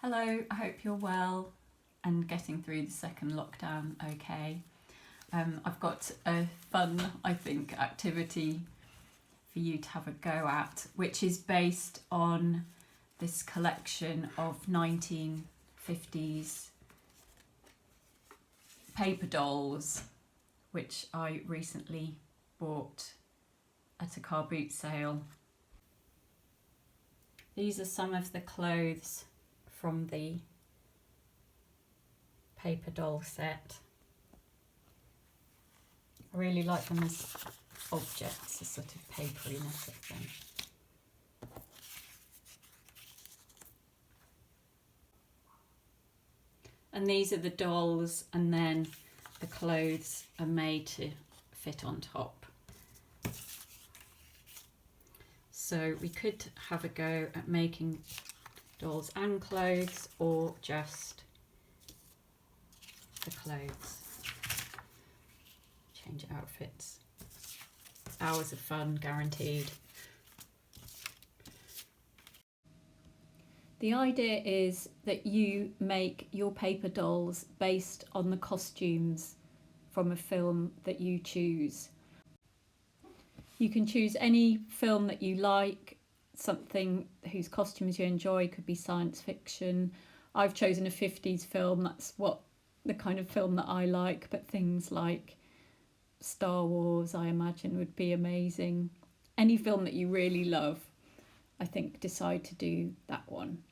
Hello, I hope you're well and getting through the second lockdown okay. I've got a fun, I think, activity for you to have a go at, which is based on this collection of 1950s paper dolls, which I recently bought at a car boot sale. These are some of the clothes from the paper doll set. I really like them as objects, the sort of paperiness of them. And these are the dolls, and then the clothes are made to fit on top. So we could have a go at making dolls and clothes, or just the clothes. Change outfits. Hours of fun guaranteed. The idea is that you make your paper dolls based on the costumes from a film that you choose. You can choose any film that you like, something whose costumes you enjoy. Could be science fiction. I've chosen a 50s film, that's what the kind of film that I like, but things like Star Wars, I imagine, would be amazing. Any film that you really love, I think decide to do that one.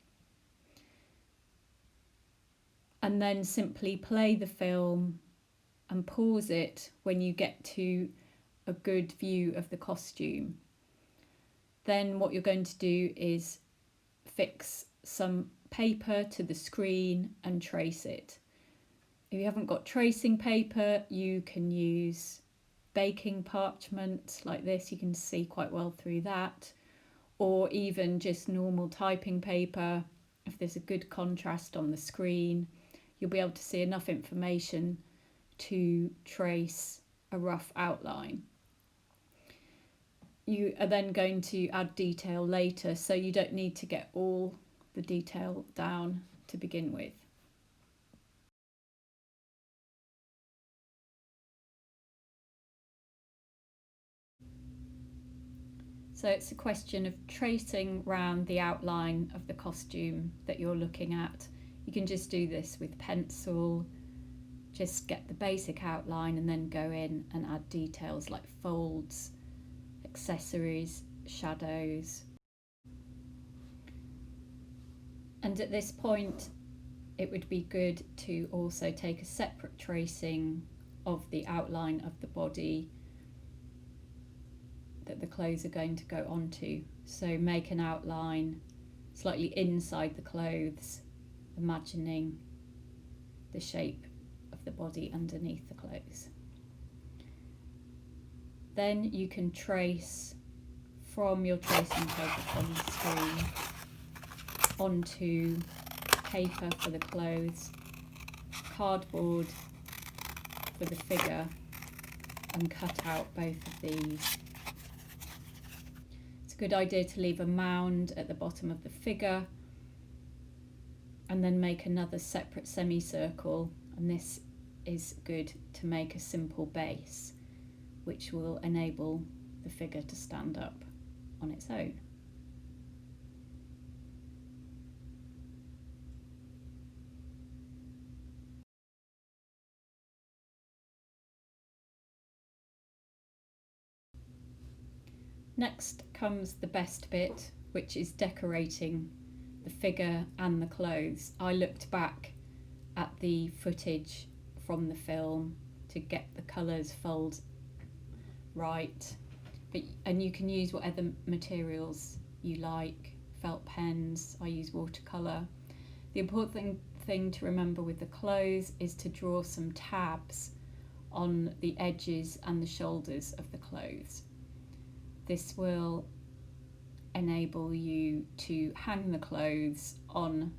And then simply play the film and pause it when you get to a good view of the costume. Then what you're going to do is fix some paper to the screen and trace it. If you haven't got tracing paper, you can use baking parchment like this. You can see quite well through that, or even just normal typing paper. If there's a good contrast on the screen, you'll be able to see enough information to trace a rough outline. You are then going to add detail later, so you don't need to get all the detail down to begin with. So it's a question of tracing round the outline of the costume that you're looking at. You can just do this with pencil, just get the basic outline and then go in and add details like folds, accessories, shadows. And at this point, it would be good to also take a separate tracing of the outline of the body that the clothes are going to go onto. So make an outline slightly inside the clothes, imagining the shape of the body underneath the clothes. Then you can trace from your tracing paper on the screen onto paper for the clothes, cardboard for the figure, and cut out both of these. It's a good idea to leave a mound at the bottom of the figure and then make another separate semicircle, and this is good to make a simple base which will enable the figure to stand up on its own. Next comes the best bit, which is decorating the figure and the clothes. I looked back at the footage from the film to get the colours fold right, and you can use whatever materials you like. Felt pens, I use watercolour. The important thing to remember with the clothes is to draw some tabs on the edges and the shoulders of the clothes. This will enable you to hang the clothes on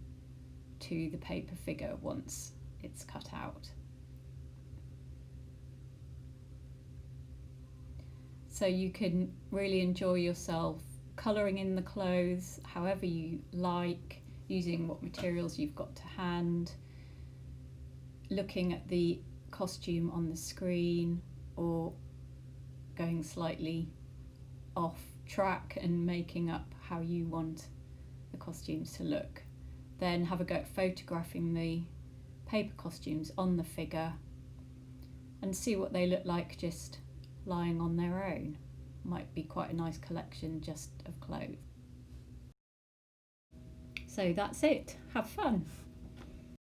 to the paper figure once it's cut out. So you can really enjoy yourself colouring in the clothes however you like. using what materials you've got to hand, looking at the costume on the screen, or going slightly off track and making up how you want the costumes to look. Then have a go at photographing the paper costumes on the figure and see what they look like just lying on their own. Might be quite a nice collection just of clothes. So that's it. Have fun.